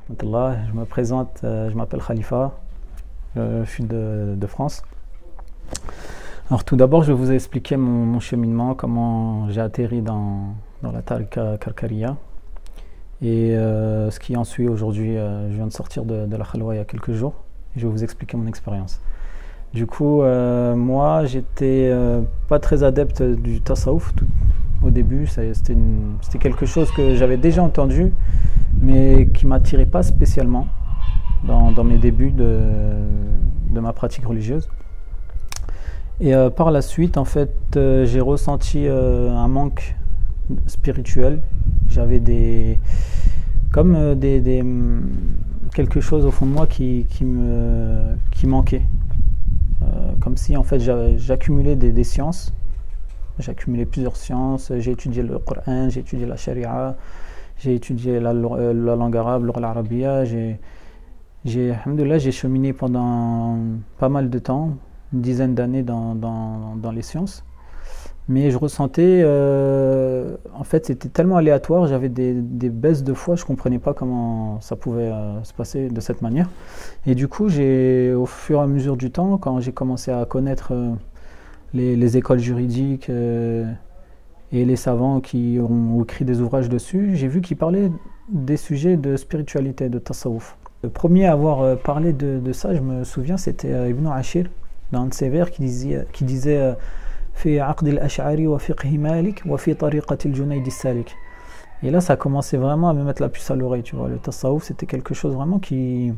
Je me présente, je m'appelle Khalifa, je suis de France. Alors tout d'abord, je vais vous expliquer mon cheminement, comment j'ai atterri dans la tariqa Karkaria et ce qui en suit aujourd'hui. Je viens de sortir de la Khalwa il y a quelques jours et je vais vous expliquer mon expérience. Du coup, moi, j'étais pas très adepte du tasawwuf au début. C'était quelque chose que j'avais déjà entendu, mais qui m'attirait pas spécialement dans mes débuts de ma pratique religieuse. Et par la suite, en fait, j'ai ressenti un manque spirituel. J'avais quelque chose au fond de moi qui manquait. Comme si en fait j'accumulais des sciences. J'accumulais plusieurs sciences. J'ai étudié le Coran, j'ai étudié la Sharia, j'ai étudié la langue arabe, l'arabiya. Alhamdoulilah, j'ai cheminé pendant pas mal de temps, une dizaine d'années dans les sciences. Mais je ressentais, en fait, c'était tellement aléatoire, j'avais des baisses de foi, je ne comprenais pas comment ça pouvait se passer de cette manière. Et du coup, au fur et à mesure du temps, quand j'ai commencé à connaître les écoles juridiques et les savants qui ont écrit des ouvrages dessus, j'ai vu qu'ils parlaient des sujets de spiritualité, de tasawwuf. Le premier à avoir parlé de ça, je me souviens, c'était Ibn Ashir, dans un de ses vers, qui disait في عقد الأشعري وفقه مالك وفي طريقة الجنيد السالك. Et là, ça a commencé vraiment à me mettre la puce à l'oreille, tu vois. Le tasawwuf, c'était quelque chose vraiment qui...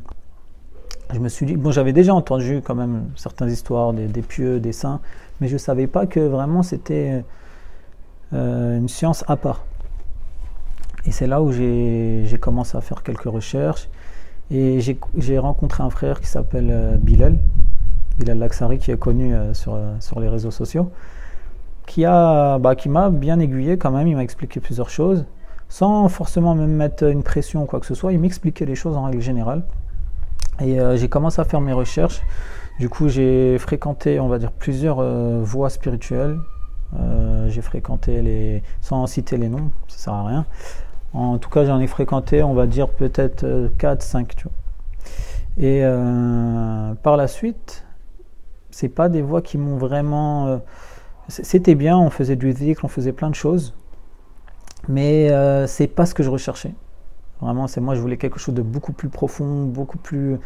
Je me suis dit... Bon, j'avais déjà entendu quand même certaines histoires des pieux, des saints, mais je ne savais pas que vraiment c'était une science à part. Et c'est là où j'ai commencé à faire quelques recherches. Et j'ai rencontré un frère qui s'appelle Bilal Laksari, qui est connu sur les réseaux sociaux, qui m'a bien aiguillé quand même. Il m'a expliqué plusieurs choses, sans forcément me mettre une pression ou quoi que ce soit. Il m'expliquait les choses en règle générale. Et j'ai commencé à faire mes recherches. Du coup, j'ai fréquenté, on va dire, plusieurs voies spirituelles. J'ai fréquenté sans citer les noms, ça sert à rien. En tout cas, j'en ai fréquenté, on va dire, peut-être 4, 5, tu vois. Et par la suite, c'est pas des voies qui m'ont vraiment... c'était bien, on faisait du dhikr, on faisait plein de choses, mais c'est pas ce que je recherchais. Vraiment, moi, je voulais quelque chose de beaucoup plus profond, beaucoup plus...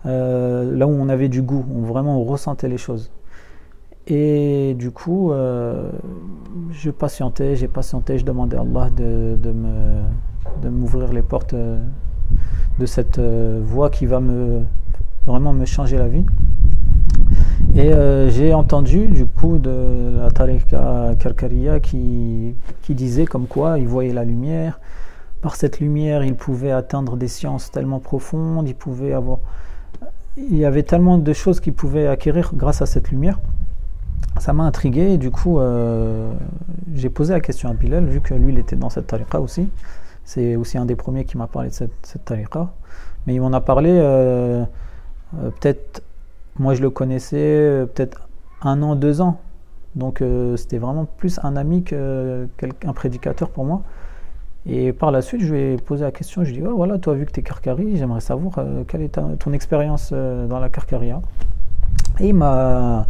là où on avait du goût, où vraiment on ressentait les choses. Et du coup, j'ai patienté, je demandais à Allah de m'ouvrir les portes de cette voie qui va vraiment me changer la vie. Et j'ai entendu du coup de la tariqa Karkaria qui disait comme quoi il voyait la lumière. Par cette lumière, il pouvait atteindre des sciences tellement profondes, il y avait tellement de choses qu'il pouvait acquérir grâce à cette lumière. Ça m'a intrigué et du coup j'ai posé la question à Bilal, vu que lui il était dans cette tariqa aussi. C'est aussi un des premiers qui m'a parlé de cette tariqa. Mais il m'en a parlé peut-être... Moi, je le connaissais peut-être 1 an, 2 ans. Donc, c'était vraiment plus un ami qu'un prédicateur pour moi. Et par la suite, je lui ai posé la question. Je lui ai dit, oh, voilà, toi, vu que tu es Karkari, j'aimerais savoir quelle est ton expérience dans la Karkaria. Et il m'a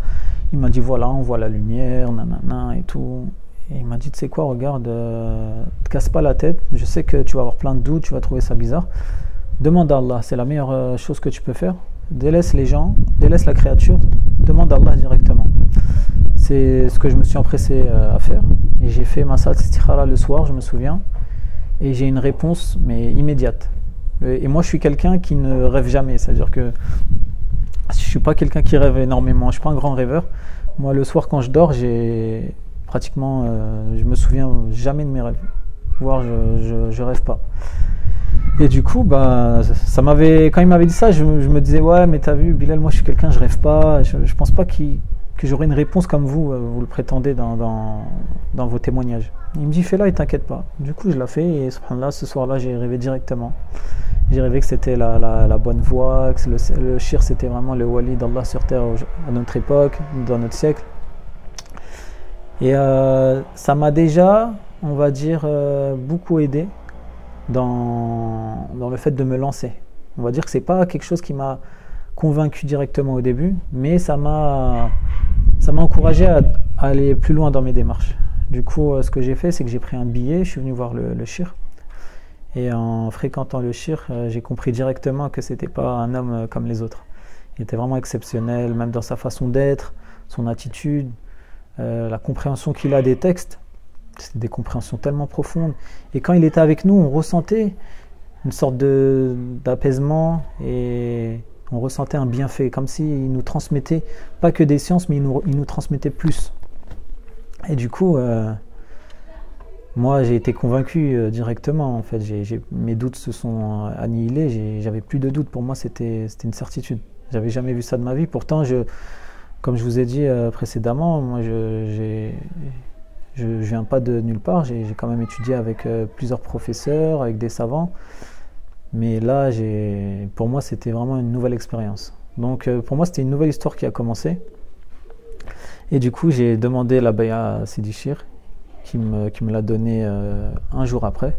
dit, voilà, on voit la lumière, nanana et tout. Et il m'a dit, tu sais quoi, regarde, te casse pas la tête. Je sais que tu vas avoir plein de doutes, tu vas trouver ça bizarre. Demande à Allah, c'est la meilleure chose que tu peux faire. Délaisse les gens, délaisse la créature, demande à Allah directement. C'est ce que je me suis empressé à faire. Et j'ai fait ma salat istikhara le soir, je me souviens. Et j'ai une réponse, mais immédiate. Et moi, je suis quelqu'un qui ne rêve jamais. C'est-à-dire que je ne suis pas quelqu'un qui rêve énormément. Je ne suis pas un grand rêveur. Moi, le soir, quand je dors, j'ai pratiquement... je me souviens jamais de mes rêves. Voire, je rêve pas. Et du coup, quand il m'avait dit ça, je me disais, ouais, mais t'as vu, Bilal, moi je suis quelqu'un, je rêve pas, je pense pas que j'aurai une réponse comme vous le prétendez dans vos témoignages. Il me dit, fais-la et t'inquiète pas. Du coup, je l'ai fait et subhanallah, ce soir-là, j'ai rêvé directement. J'ai rêvé que c'était la bonne voie, que le shir c'était vraiment le wali d'Allah sur terre à notre époque, dans notre siècle. Et ça m'a déjà, on va dire, beaucoup aidé dans le fait de me lancer. On va dire que c'est pas quelque chose qui m'a convaincu directement au début, mais ça m'a encouragé à aller plus loin dans mes démarches. Du coup, ce que j'ai fait, c'est que j'ai pris un billet, je suis venu voir le shir. Et en fréquentant le shir, j'ai compris directement que c'était pas un homme comme les autres. Il était vraiment exceptionnel, même dans sa façon d'être, son attitude, la compréhension qu'il a des textes. C'était des compréhensions tellement profondes. Et quand il était avec nous, on ressentait une sorte d'apaisement et on ressentait un bienfait, comme s'il nous transmettait, pas que des sciences, mais il nous transmettait plus. Et du coup, moi j'ai été convaincu directement, en fait. Mes doutes se sont annihilés, j'avais plus de doutes, pour moi c'était une certitude. J'avais jamais vu ça de ma vie, pourtant, comme je vous ai dit précédemment, moi je viens pas de nulle part, j'ai quand même étudié avec plusieurs professeurs, avec des savants. Mais là, pour moi, c'était vraiment une nouvelle expérience. Donc, pour moi, c'était une nouvelle histoire qui a commencé. Et du coup, j'ai demandé la baya à Sidi Chir, qui me l'a donné un jour après.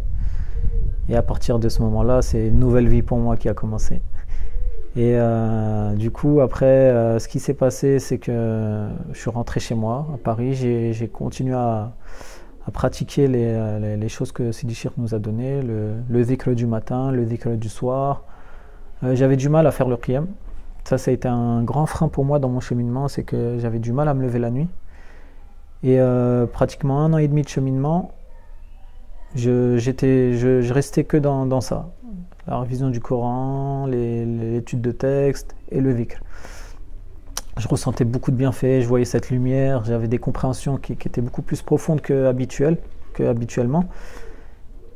Et à partir de ce moment-là, c'est une nouvelle vie pour moi qui a commencé. Et du coup, après, ce qui s'est passé, c'est que je suis rentré chez moi, à Paris. J'ai continué à pratiquer les choses que Sidi Chir nous a données, le dhikr du matin, le dhikr du soir. J'avais du mal à faire le qiyam. Ça a été un grand frein pour moi dans mon cheminement, c'est que j'avais du mal à me lever la nuit. Et pratiquement 1 an et demi de cheminement, je restais que dans ça. La révision du Coran, l'étude de texte et le dhikr. Je ressentais beaucoup de bienfaits, je voyais cette lumière, j'avais des compréhensions qui étaient beaucoup plus profondes qu'habituellement.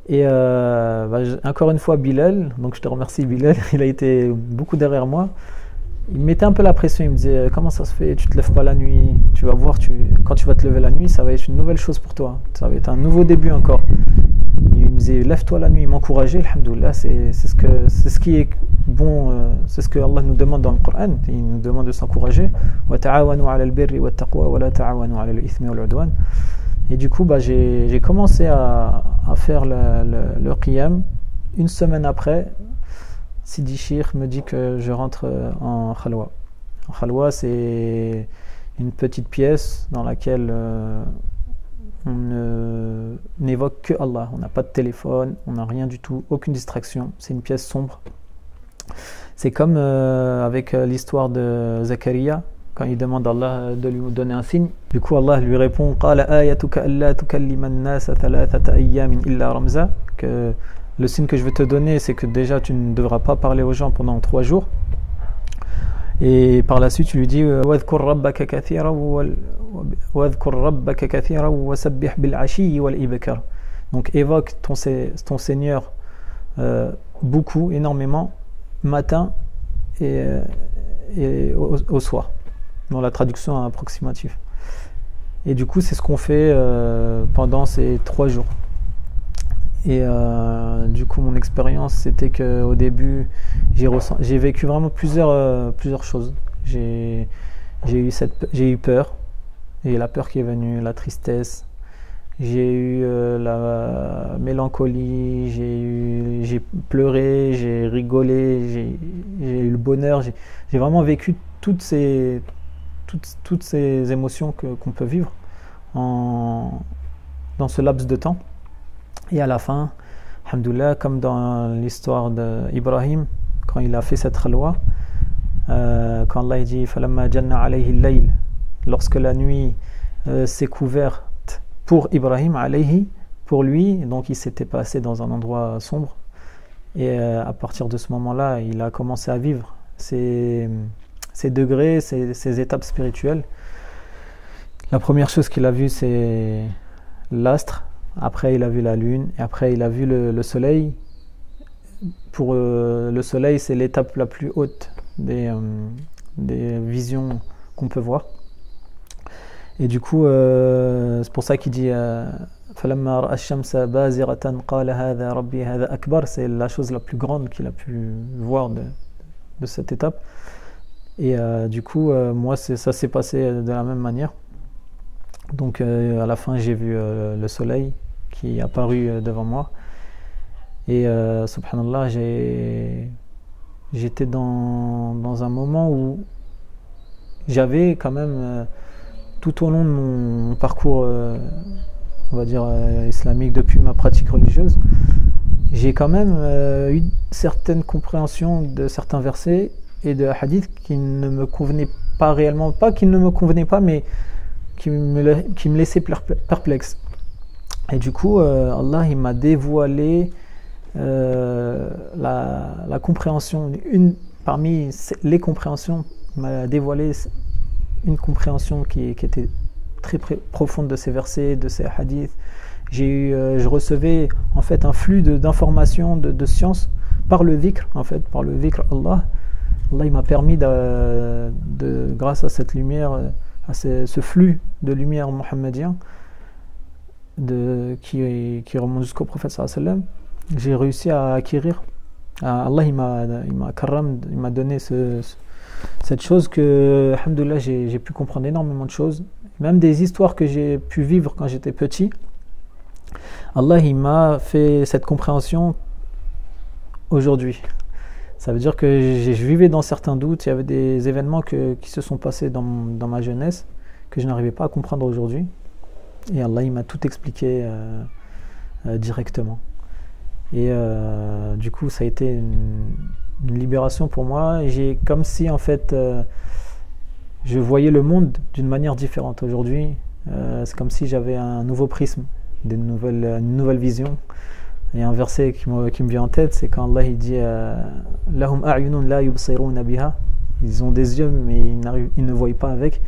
Et encore une fois, Bilal, donc je te remercie Bilal, il a été beaucoup derrière moi. Il me mettait un peu la pression, il me disait comment ça se fait, tu te lèves pas la nuit, tu vas voir, quand tu vas te lever la nuit, ça va être une nouvelle chose pour toi, ça va être un nouveau début encore. Il me disait lève-toi la nuit, il m'encourageait, alhamdoulilah, c'est ce qui est bon, c'est ce que Allah nous demande dans le Coran, il nous demande de s'encourager. Wa ta'awanu 'ala al-birri wat taqwa wa la ta'awanu 'ala al-ithmi wal 'udwan. Et du coup, j'ai commencé à faire le qiyam. Une semaine après, Sidi Chir me dit que je rentre en khalwa. En khalwa, c'est une petite pièce dans laquelle on n'évoque que Allah. On n'a pas de téléphone, on n'a rien du tout, aucune distraction. C'est une pièce sombre. C'est comme avec l'histoire de Zakaria, quand il demande à Allah de lui donner un signe. Du coup, Allah lui répond قَالَ آيَتُكَ أَلَّا تُكَلِّمَ النَّاسَ ثَلَاثَةَ أَيَّامٍ إِلَّا رَمْزًا, que le signe que je vais te donner, c'est que déjà tu ne devras pas parler aux gens pendant 3 jours. Et par la suite, tu lui dis وَاذْكُرْ رَبَّكَ كَثِيرًا وَسَبِّحْ بِالْعَشِيِّ وَالْإِبْكَارِ. Donc évoque ton Seigneur beaucoup, énormément, matin et au soir, dans la traduction approximative. Et du coup, c'est ce qu'on fait pendant ces 3 jours. Et du coup, mon expérience, c'était qu'au début, j'ai vécu vraiment plusieurs choses. J'ai eu peur, et la peur qui est venue, la tristesse. J'ai eu la mélancolie, j'ai pleuré, j'ai rigolé, j'ai eu le bonheur. J'ai vraiment vécu toutes ces émotions qu'on peut vivre dans ce laps de temps. Et à la fin, alhamdoulilah, comme dans l'histoire d'Ibrahim, quand il a fait cette khalwa, quand Allah dit فَلَمَّا جَنَّ عَلَيْهِ اللَّيْلِ, lorsque la nuit s'est couverte pour Ibrahim alayhi, pour lui, donc il s'était passé dans un endroit sombre, et à partir de ce moment-là, il a commencé à vivre ces degrés, ces étapes spirituelles. La première chose qu'il a vue, c'est l'astre. Après, il a vu la lune, et après, il a vu le soleil. Pour le soleil, c'est l'étape la plus haute des visions qu'on peut voir. Et du coup, c'est pour ça qu'il dit فَلَمَّا رَأَى الشَّمْسَ بَازِغَةً قَالَ هَذَا رَبِّي هَذَا أَكْبَرُ. C'est la chose la plus grande qu'il a pu voir de cette étape. Et du coup, moi, ça s'est passé de la même manière. Donc à la fin, j'ai vu le soleil qui est apparu devant moi. Et subhanallah, j'étais dans un moment où j'avais quand même, tout au long de mon parcours, on va dire, islamique, depuis ma pratique religieuse, j'ai quand même eu une certaine compréhension de certains versets et de hadiths qui ne me convenaient pas réellement, pas qu'ils ne me convenaient pas, mais qui me laissaient perplexe. Et du coup, Allah, il m'a dévoilé la compréhension, parmi les compréhensions, il m'a dévoilé une compréhension qui était très profonde de ces versets, de ces hadiths. Je recevais en fait un flux d'informations, de sciences par le dhikr, en fait, par le dhikr Allah. Allah, il m'a permis grâce à cette lumière, à ce flux de lumière mohammedien qui remonte jusqu'au prophète sallallahu alayhi wa sallam, j'ai réussi à acquérir. Allah, il m'a donné cette chose que, alhamdoulilah, j'ai pu comprendre énormément de choses, même des histoires que j'ai pu vivre quand j'étais petit. Allah, il m'a fait cette compréhension aujourd'hui. Ça veut dire que je vivais dans certains doutes, il y avait des événements qui se sont passés dans ma jeunesse que je n'arrivais pas à comprendre aujourd'hui. Et Allah, il m'a tout expliqué directement. Et du coup, ça a été une libération pour moi. Et comme si, en fait, je voyais le monde d'une manière différente. Aujourd'hui, c'est comme si j'avais un nouveau prisme, une nouvelle vision. Et un verset qui me vient en tête, c'est quand Allah il dit Lahum a'yunun la yubsiruna biha. Ils ont des yeux, mais ils ne voient pas avec.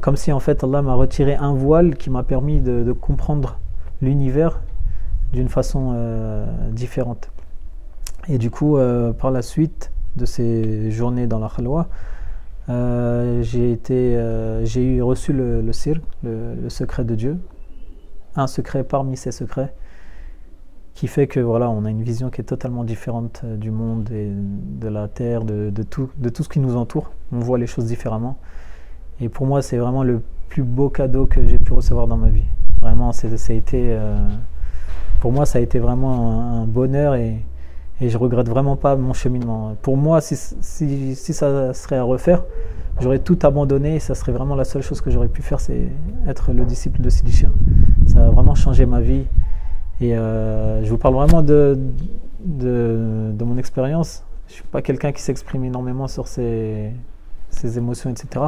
Comme si, en fait, Allah m'a retiré un voile qui m'a permis de comprendre l'univers d'une façon différente. Et du coup, par la suite de ces journées dans la khalwa, j'ai reçu le sir, le secret de Dieu, un secret parmi ces secrets, qui fait que voilà, on a une vision qui est totalement différente du monde et de la terre, de tout ce qui nous entoure. On voit les choses différemment. Et pour moi, c'est vraiment le plus beau cadeau que j'ai pu recevoir dans ma vie. Vraiment, pour moi, ça a été vraiment un bonheur et je regrette vraiment pas mon cheminement. Pour moi, si ça serait à refaire, j'aurais tout abandonné et ça serait vraiment la seule chose que j'aurais pu faire, c'est être le disciple de Sidi Chia. Ça a vraiment changé ma vie. Et je vous parle vraiment de mon expérience. Je ne suis pas quelqu'un qui s'exprime énormément sur ses émotions, etc.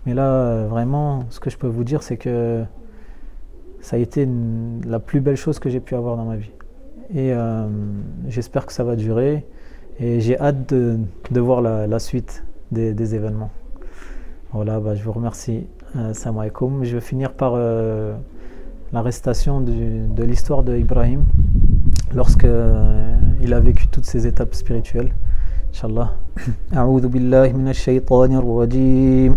Mais là, vraiment, ce que je peux vous dire, c'est que ça a été la plus belle chose que j'ai pu avoir dans ma vie. Et j'espère que ça va durer. Et j'ai hâte de voir la suite des événements. Voilà, je vous remercie. Salam alaikum. Je vais finir par l'arrestation de l'histoire d'Ibrahim lorsqu'il a vécu toutes ces étapes spirituelles. Inch'Allah. A'udhu billahi minash shaytanir rajim.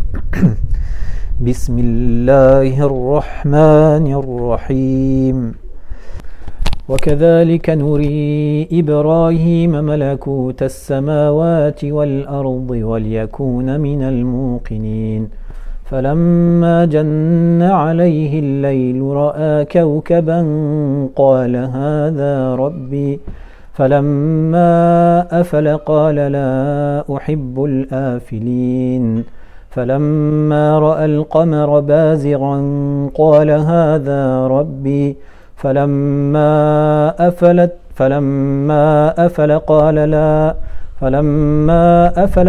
Bismillahir rahmanir rahim. وكذلك نري إبراهيم ملكوت السماوات والأرض وليكون من الموقنين فلما جن عليه الليل رأى كوكبا قال هذا ربي فلما أفل قال لا أحب الآفلين فلما رأى القمر بازغا قال هذا ربي فلما أفل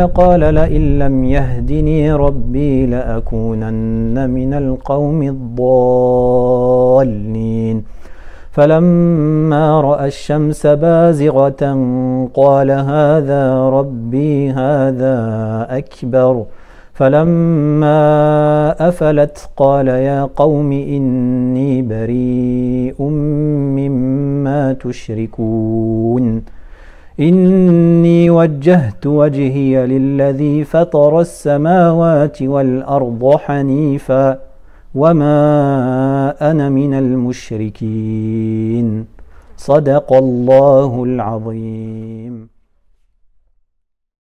قال لئن لم يهدني ربي لأكونن من القوم الضالين فلما رأى الشمس بازغة قال هذا ربي هذا أكبر فلما أفلت قال يا قوم إني بريء مما تشركون إني وجهت وجهي للذي فطر السماوات والأرض حنيفا وما أنا من المشركين صدق الله العظيم.